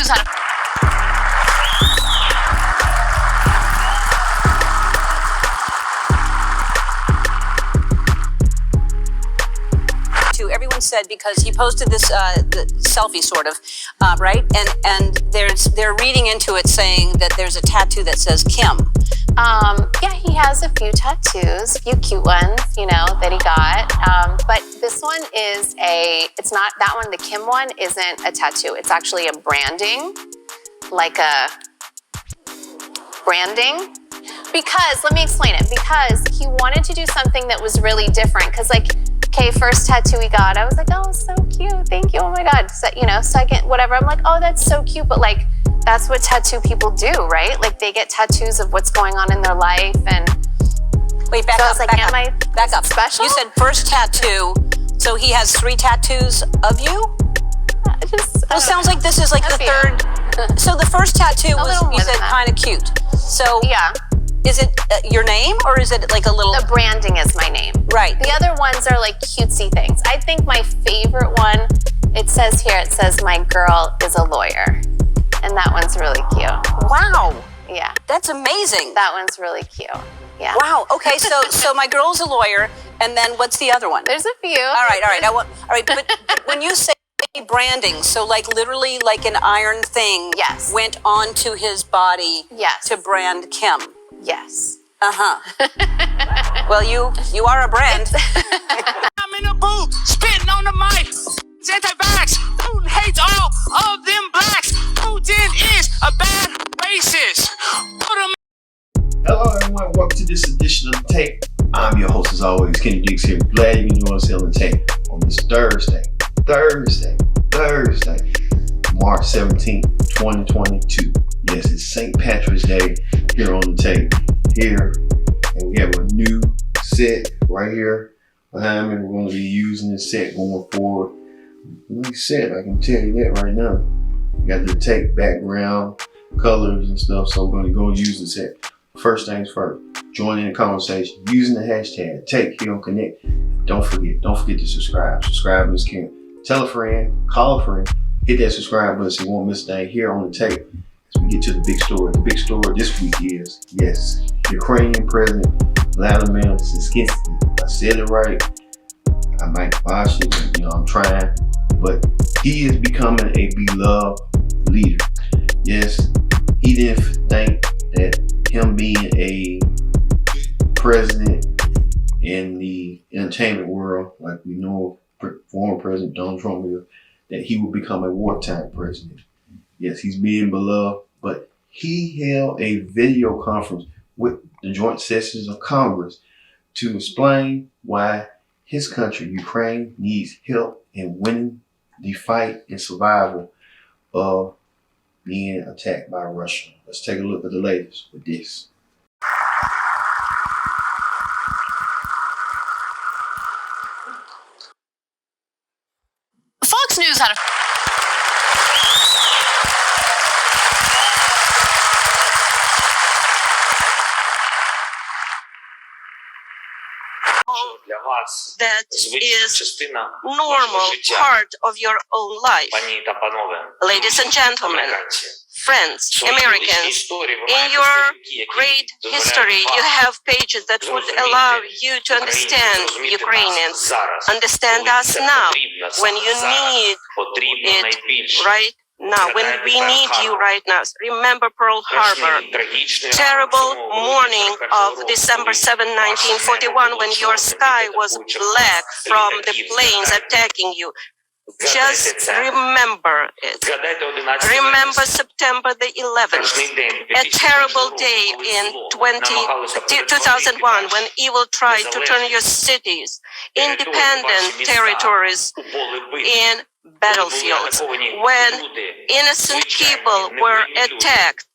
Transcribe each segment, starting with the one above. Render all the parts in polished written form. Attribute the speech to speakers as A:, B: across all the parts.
A: News out of everyone said because he posted this the selfie sort of right and they're reading into it saying that there's a tattoo that says Kim.
B: Yeah, he has a few tattoos, a few cute ones, you know, that he got. But this one is it's not, that one, the Kim one, isn't a tattoo. It's actually a branding, like a branding. Because, let me explain it. Because he wanted to do something that was really different. Because, like, okay, first tattoo he got, I was like, oh, so cute, thank you, oh my God. So, you know, second, whatever, I'm like, oh, that's so cute. But, like, that's what tattoo people do, right? Like, they get tattoos of what's going on in their life. And
A: wait, back
B: so
A: up,
B: I was like,
A: back up.
B: Special?
A: You said first tattoo, so he has 3 tattoos of you? Well, sounds like this is like the third. So the first tattoo was, you said, kind of cute. So
B: yeah.
A: Is it your name or is it like a little?
B: The branding is my name.
A: Right.
B: The other ones are like cutesy things. I think my favorite one, it says here, it says my girl is a lawyer. And that one's really cute.
A: Wow.
B: Yeah.
A: That's amazing.
B: That one's really cute. Yeah.
A: Wow. Okay. So my girl's a lawyer, and then what's the other one?
B: There's a few.
A: All right. All right. But when you say branding, so like literally like an iron thing
B: yes.
A: went onto his body
B: yes.
A: to brand Kim.
B: Yes.
A: Well, you are a brand.
C: I'm in the booth, spitting on the mic. It's anti-vax. Putin hates all of them blacks. Putin is a bad racist.
D: Hello everyone, welcome to this edition of The Tape. I'm your host as always, Kenny Diggs here. Glad you can join us here on The Tape on this Thursday, March 17th, 2022. Yes, it's St. Patrick's Day here on The Tape. Here, and we have a new set right here behind me. We're going to be using this set going forward. New set, I can tell you that right now. We got the tape background, colors and stuff, so we're going to go use the set. First things first, join in the conversation using the hashtag TakeHealConnect. Don't forget to subscribe. Subscribe is king. Tell a friend, call a friend, hit that subscribe button so you won't miss a thing here on The Tape. As we get to the big story. The big story this week is, yes, Ukrainian President Vladimir Zelensky. I said it right. I might botch it, I'm trying, but he is becoming a beloved leader. Yes, he didn't think that him being a president in the entertainment world, like we know former President Donald Trump is, that he would become a wartime president. Yes, he's being beloved, but he held a video conference with the joint sessions of Congress to explain why his country, Ukraine, needs help in winning the fight and survival of being attacked by Russia. Let's take a look at the latest with this.
A: Fox News had a
E: that is normal part of your own life. Ladies and gentlemen, friends, Americans, in your great history, you have pages that would allow you to understand Ukrainians, understand us now, when you need it right now, when we need you right now. Remember Pearl Harbor, terrible morning of December 7, 1941, when your sky was black from the planes attacking you. Just remember it. Remember September the 11th, a terrible day in 2001 when evil tried to turn your cities, independent territories, in battlefields, when innocent people were attacked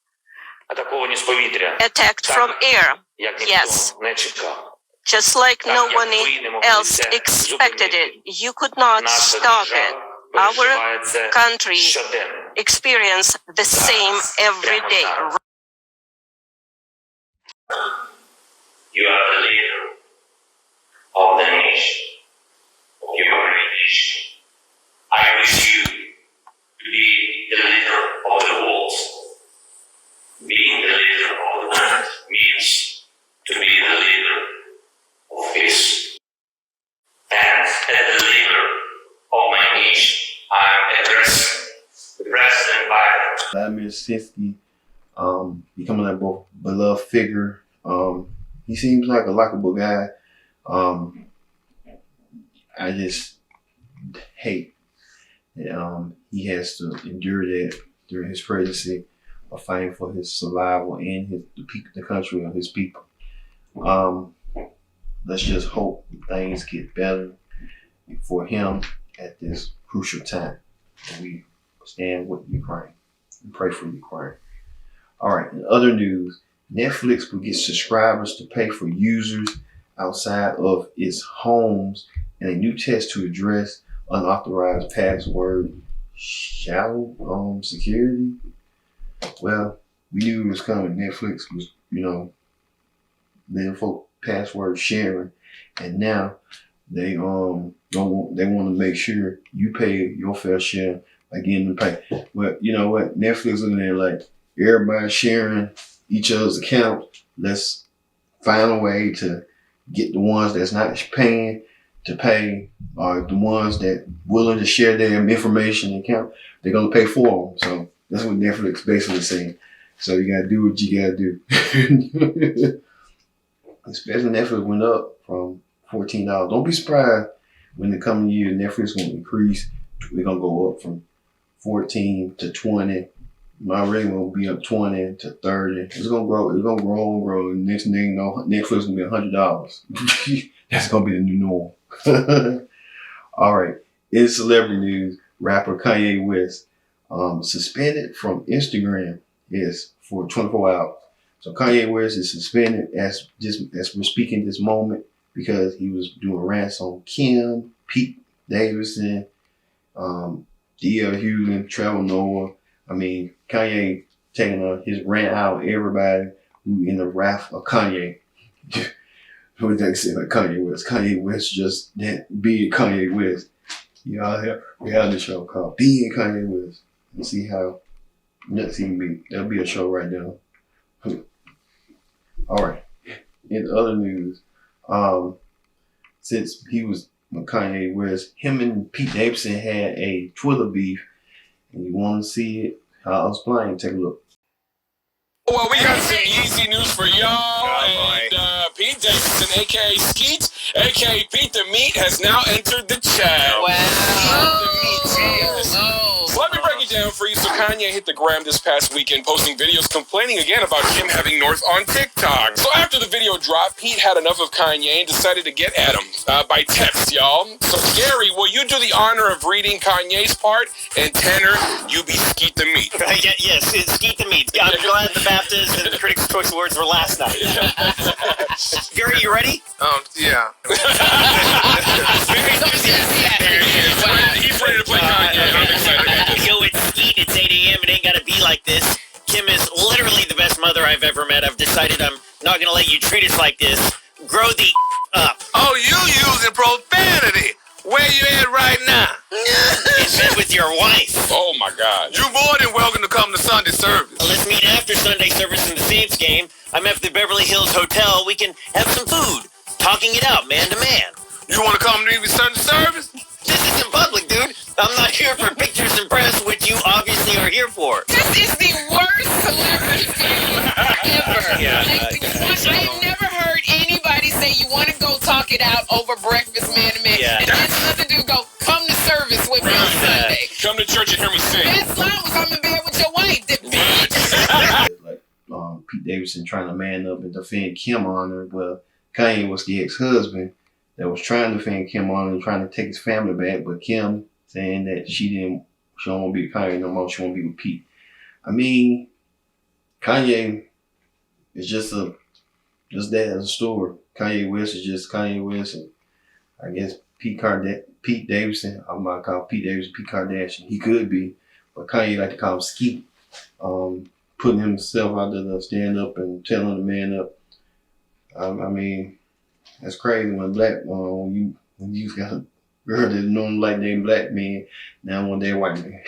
E: from air. Yes. Just like no one else expected it. You could not stop it. Our country experienced the same every day.
F: You are the leader of the nation, of your nation. I wish you to be the leader of
D: Vladimir Zelensky, becoming a both beloved figure. He seems like a likable guy. I just hate that he has to endure that during his presidency of fighting for his survival and the country of his people. Let's just hope things get better for him at this crucial time. And we stand with Ukraine and pray for Ukraine. All right, in other news, Netflix will get subscribers to pay for users outside of its homes in a new test to address unauthorized password shadow security. Well, we knew it was coming. Netflix was, letting folk password sharing, and now they want to make sure you pay your fair share by getting them pay. But you know what? Netflix looking at it like everybody sharing each other's account. Let's find a way to get the ones that's not paying to pay, or the ones that willing to share their information and account. They're gonna pay for them. So that's what Netflix basically saying. So you gotta do what you gotta do. Especially Netflix went up from $14. Don't be surprised when the coming year Netflix will increase. We're gonna go up from 14 to 20. My rating will be up 20 to 30. It's gonna grow. It's gonna grow and grow. And next thing you know, Netflix will be $100. That's gonna be the new norm. All right. In celebrity news, rapper Kanye West suspended from Instagram for 24 hours. So Kanye West is suspended as we're speaking this moment because he was doing rants on Kim, Pete Davidson, D.L. Hughley, Trevor Noah. I mean, Kanye taking his rant out everybody who in the wrath of Kanye. What they say about Kanye West? Kanye West just that being Kanye West. You know, we have this show called Being Kanye West. And see how nuts he can be. That'll be a show right now. All right. In other news, since he was with Kanye West, him and Pete Davidson had a Twitter beef, and you want to see it? I'll explain. Take a look.
G: Well, we got some easy news for y'all. And Pete Davidson, a.k.a. Skeet, a.k.a. Pete the Meat, has now entered the chat.
H: Wow.
G: So let me break it down for you. So Kanye hit the gram this past weekend, posting videos complaining again about him having North on TikTok. So after the video dropped, Pete had enough of Kanye and decided to get at him by text, y'all. So Gary, will you do the honor of reading Kanye's part? And Tanner, you be Skeet the Meat.
H: Yes, it's Skeet the Meat. I'm glad the BAFTAs and the Critics' Choice Awards were last night. Gary, you ready?
G: Yeah.
H: Very enthusiastic.
G: He's ready to play Kanye. I'm excited about this.
H: Yo, it's Skeet. It's 8 a.m. It ain't gotta be like this. Kim is literally the best mother I've ever met. I've decided I'm not gonna let you treat us like this. Grow the up.
C: Oh, you using profanity. Where you at right now?
H: In bed with your wife.
G: Oh my God.
C: You more than welcome to come to Sunday service.
H: Let's meet after Sunday service in the Saints game. I'm at the Beverly Hills Hotel. We can have some food. Talking it out, man to man.
C: You want to come to me with Sunday service?
H: This is in public, dude. I'm not here for pictures and press, which you obviously are here for.
I: This is the worst celebrity ever.
H: Yeah,
I: I've never heard anybody say you want to go talk it out over breakfast, man to man.
H: Yeah.
I: And that's nothing to go, come to service with me on Sunday.
G: Come to church and hear me sing.
I: As long as I'm in bed with your wife,
D: Like Pete Davidson trying to man up and defend Kim on her, but Kanye was the ex-husband that was trying to defend Kim on her and trying to take his family back, but Kim saying that she don't want to be with Kanye no more, she want to be with Pete. I mean, Kanye is just that as a story. Kanye West is just Kanye West, and I guess Pete Davidson, I'm about to call Pete Davidson Pete Kardashian. He could be, but Kanye like to call him Skeet. Putting himself out there to stand up and telling the man up. I mean, that's crazy when you got a girl that normally like named black man, now one day white man.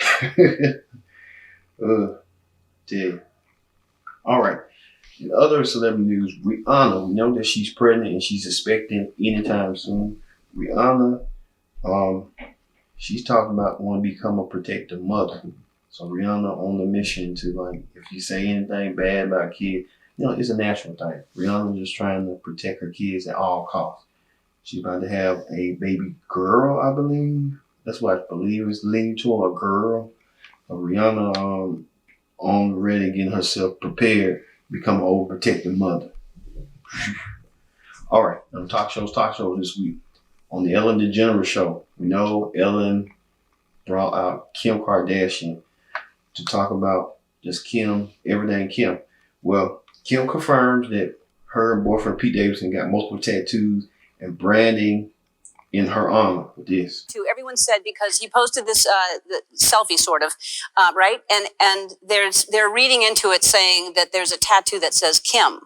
D: Tell you. All right. In other celebrity news, Rihanna, we know that she's pregnant and she's expecting anytime soon. Rihanna, she's talking about wanting to become a protective mother. So Rihanna on the mission to, like, if you say anything bad about kids, you know, it's a natural thing. Rihanna just trying to protect her kids at all costs. She's about to have a baby girl, I believe. That's what I believe is leading to, a girl. Rihanna on ready, getting herself prepared, become an overprotective mother. All right, on talk show this week. On the Ellen DeGeneres show, we know Ellen brought out Kim Kardashian to talk about just Kim, everything Kim. Well, Kim confirms that her boyfriend Pete Davidson got multiple tattoos and branding in her honor with this.
A: Everyone said, because he posted this the selfie sort of, right? And they're reading into it saying that there's a tattoo that says Kim.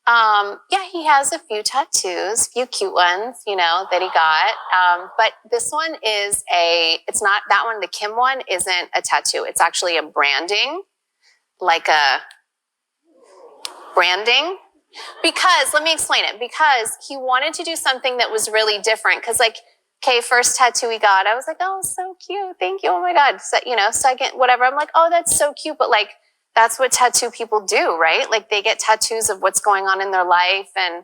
B: Yeah, he has a few tattoos, few cute ones, you know, that he got. But this one is it's not, that one, the Kim one isn't a tattoo. It's actually a branding, like a branding. Because, let me explain it. Because he wanted to do something that was really different. Because, like, okay, first tattoo he got, I was like, oh, so cute. Thank you. Oh my God. So, you know, second, whatever. I'm like, oh, that's so cute. But, like, that's what tattoo people do, right? Like, they get tattoos of what's going on in their life. And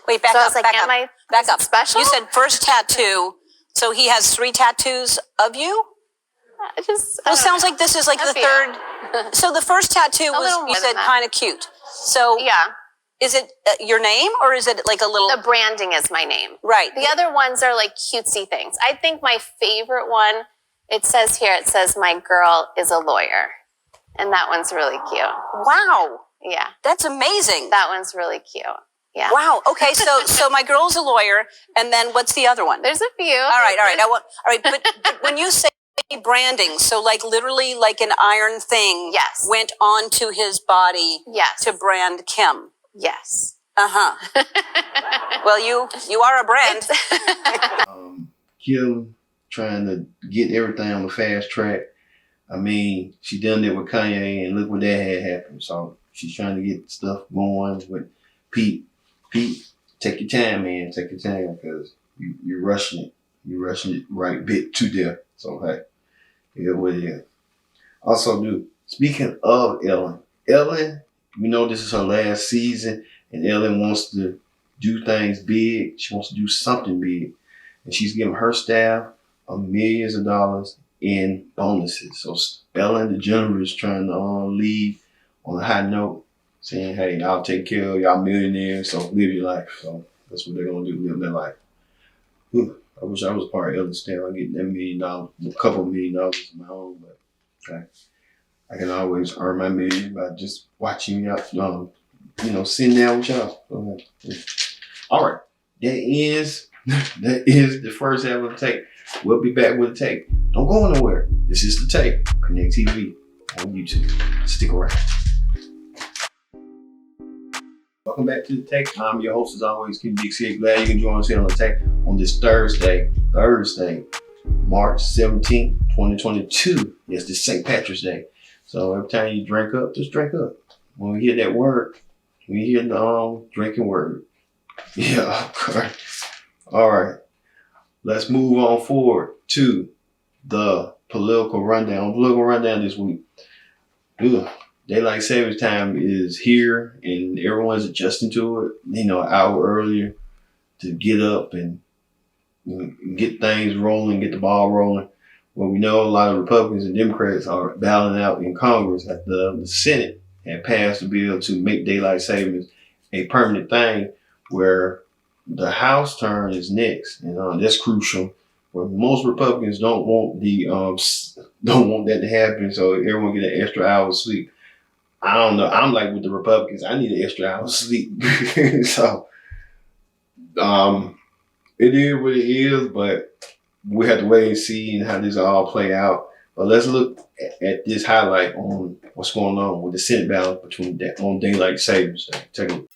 A: wait, back up, back up.
B: Special?
A: You said first tattoo, so he has 3 tattoos of you? Well, it sounds like this is like the third. So the first tattoo was, you said, kind of cute. So
B: yeah.
A: Is it your name, or is it like a little?
B: The branding is my name.
A: Right.
B: The other ones are like cutesy things. I think my favorite one, it says, my girl is a lawyer. And that one's really cute.
A: Wow.
B: Yeah.
A: That's amazing.
B: That one's really cute. Yeah.
A: Wow. Okay. So my girl's a lawyer. And then what's the other one?
B: There's a few.
A: All right. All right. But when you say branding, so like literally like an iron thing
B: yes.
A: went onto his body
B: yes.
A: to brand Kim.
B: Yes.
A: Uh-huh. Well, you are a brand.
D: Kim trying to get everything on the fast track. I mean, she done it with Kanye, and look what that had happened. So she's trying to get stuff going with Pete. Pete, take your time, man. Take your time, because you're rushing it. You're rushing it right bit to death. So, hey, yeah, what it is. Also, speaking of Ellen, we know this is her last season, and Ellen wants to do things big. She wants to do something big. And she's giving her staff millions of dollars in bonuses. So Ellen DeGeneres is trying to leave on a high note, saying, hey, I'll take care of y'all millionaires, so live your life. So that's what they're going to do, live their life. I wish I was part of Ellen's staff. I get that $1 million, a couple $1 million of my own, but okay. I can always earn my million by just watching y'all, sitting down with y'all. All right. That is the first half of the take. We'll be back with the take. Don't go nowhere. This is the take. Connect TV on YouTube. Stick around. Welcome back to the take. I'm your host, as always, Kim Dixie. Glad you can join us here on the take on this Thursday, March 17th, 2022. Yes, this St. Patrick's Day. So every time you drink up, just drink up. When we hear that word, we hear the drinking word. Yeah, okay. All right. Let's move on forward to the political rundown. Political rundown this week. Daylight savings time is here, and everyone's adjusting to it. An hour earlier to get up and get things rolling, get the ball rolling. Well, we know a lot of Republicans and Democrats are battling out in Congress. That the Senate had passed a bill to make daylight savings a permanent thing, where the House turn is next, and that's crucial. Where most Republicans don't want that to happen, so everyone get an extra hour of sleep. I don't know. I'm like with the Republicans. I need an extra hour of sleep. So, it is what it is, but we have to wait and see how this all play out. But let's look at this highlight on what's going on with the Senate ballot on daylight savings. Take a look.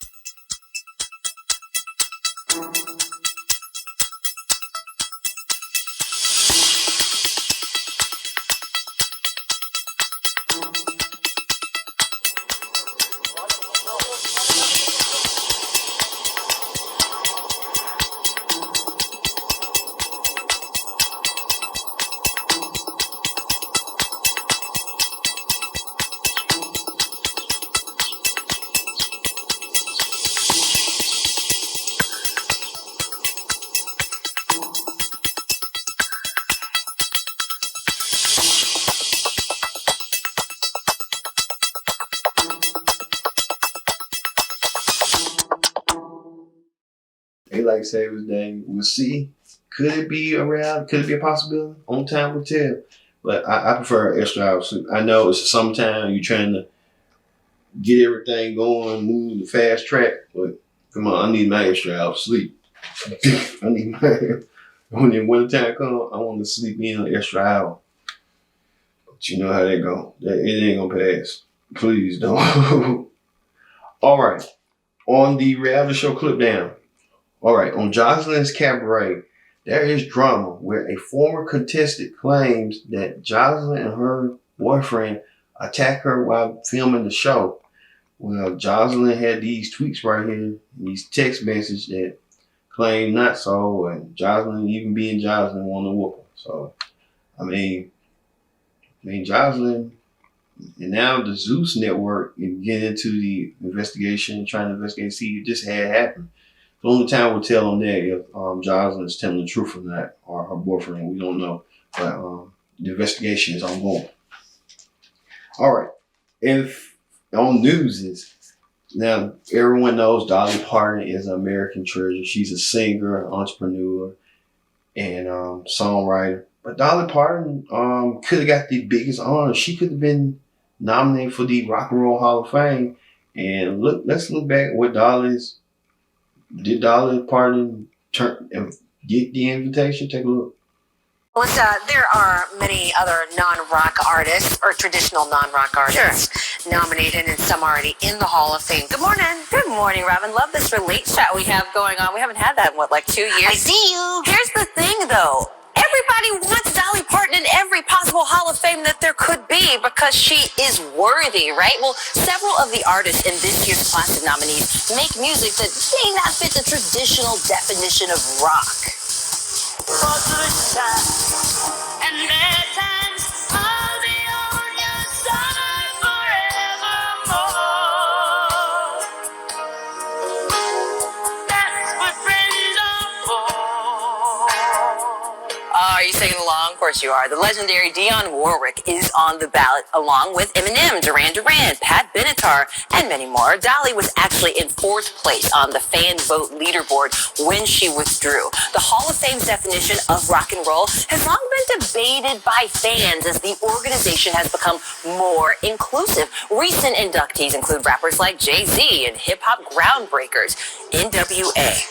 D: Daylight Savings Day. We'll see. Could it be around? Could it be a possibility? Only time will tell. But I prefer extra hour sleep. I know it's summertime. You're trying to get everything going, move the fast track. But come on, I need my extra hour sleep. I need my. When the wintertime comes, I want to sleep in an extra hour. But you know how that go. It ain't gonna pass. Please don't. All right. On the reality show Clip Down. All right. On Jocelyn's Cabaret, there is drama where a former contestant claims that Jocelyn and her boyfriend attacked her while filming the show. Well, Jocelyn had these tweets right here, these text messages that claim not so, and Jocelyn, even being Jocelyn, wanted to whoop her. So, I mean, Jocelyn, and now the Zeus Network is getting into the investigation, trying to investigate, see if this had happened. The only time we'll tell on that if Jocelyn is telling the truth or not, or her boyfriend, we don't know. But the investigation is ongoing. All right. If on news is, now everyone knows Dolly Parton is an American treasure. She's a singer, entrepreneur, and songwriter. But Dolly Parton could have got the biggest honor. She could have been nominated for the Rock and Roll Hall of Fame. And let's look back what did Dolly Parton get the invitation? Take a look.
J: Melissa, there are many other non-rock artists or traditional non-rock artists nominated, and some already in the Hall of Fame. Good morning.
A: Good morning, Robin. Love this Relate chat we have going on. We haven't had that in, what, like 2 years?
J: I see you.
A: Here's the thing, though. Everybody wants Dolly Parton in every possible Hall of Fame that there could be because she is worthy, right? Well, several of the artists in this year's classic nominees make music that may not fit the traditional definition of rock.
C: And at times I'll be on your side forevermore. That's what friends are for.
A: Are you singing along? Of course you are. The legendary Dionne Warwick is on the ballot along with Eminem, Duran Duran, Pat Benatar, and many more. Dolly was actually in 4th place on the fan vote leaderboard when she withdrew. The Hall of Fame's definition of rock and roll has long been debated by fans as the organization has become more inclusive. Recent inductees include rappers like Jay-Z and hip-hop groundbreakers, NWA.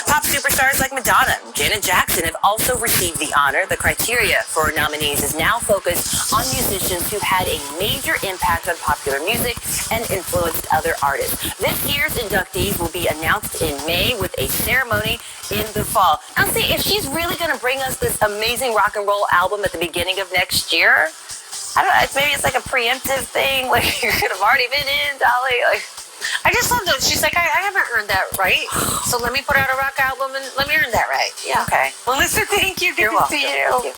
A: Pop superstars like Madonna and Janet Jackson have also received the honor. The criteria for nominees is now focused on musicians who had a major impact on popular music and influenced other artists. This year's inductees will be announced in May with a ceremony in the fall. Now, see, if she's really going to bring us this amazing rock and roll album at the beginning of next year, I don't know, maybe it's like a preemptive thing, like you could have already been in, Dolly, like...
J: I just love those. She's like, I haven't earned that right, so let me put out a rock album and let me earn that right.
A: Yeah. Okay.
J: Melissa, thank you.
A: You're welcome.
J: Thank you.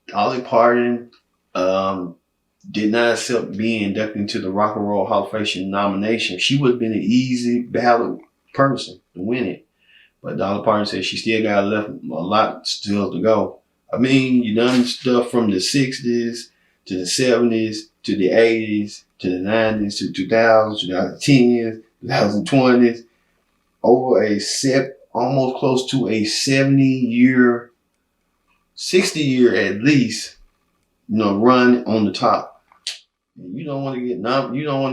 D: Dolly Parton did not accept being inducted into the Rock and Roll Hall of Fame nomination. She would have been an easy ballot person to win it. But Dolly Parton said she still got a lot still to go. I mean, you done stuff from the 60s to the 70s to the 80s to the 90s to 2000s, 2010s, 2020s. Over almost close to a 60-year at least, run on the top. You don't want to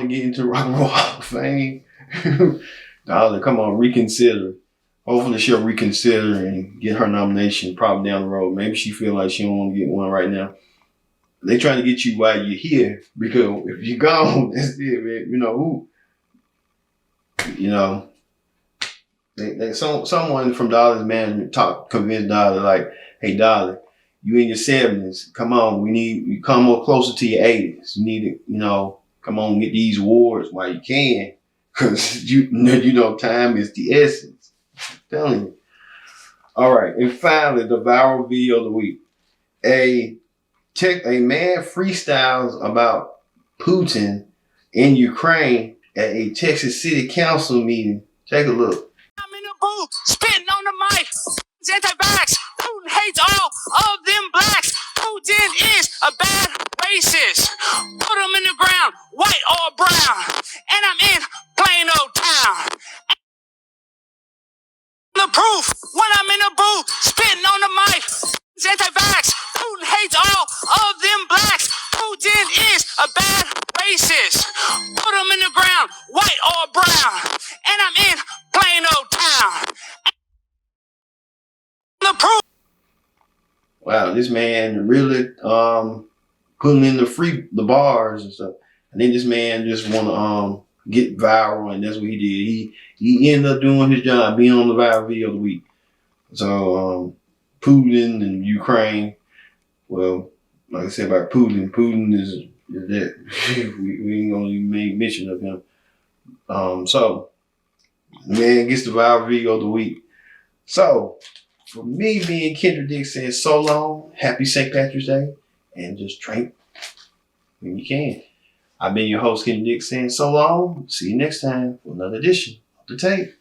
D: get into Rock and Roll Hall of Fame. Dolly, come on, reconsider. Hopefully she'll reconsider and get her nomination probably down the road. Maybe she feel like she don't want to get one right now. They trying to get you while you're here, because if you're gone, that's it, man. Someone from Dolly's management convinced Dolly, like, hey, Dolly, you in your 70s. Come on, you come more closer to your 80s. You need to, come on, get these awards while you can, because time is the essence. I'm telling you. All right, and finally, the viral video of the week. A man freestyles about Putin in Ukraine at a Texas City Council meeting. Take a look.
C: I'm in the booth, spitting on the mic. Anti-vax. Putin hates all of them blacks. Putin is a bad racist. Put him in the ground, white or brown. And I'm in plain old town.
D: wow, this man really putting in the bars and stuff. And then this man just want to get viral, and that's what he did. He ended up doing his job, being on the viral video of the week. So Putin and Ukraine. Well, like I said about Putin is that we ain't gonna even make mention of him. So man gets the viral video of the week. So for me, being Kendrick Dick saying so long, happy St. Patrick's Day, and just drink when you can. I've been your host, Kendrick Dick, saying so long. See you next time for another edition of The Tape.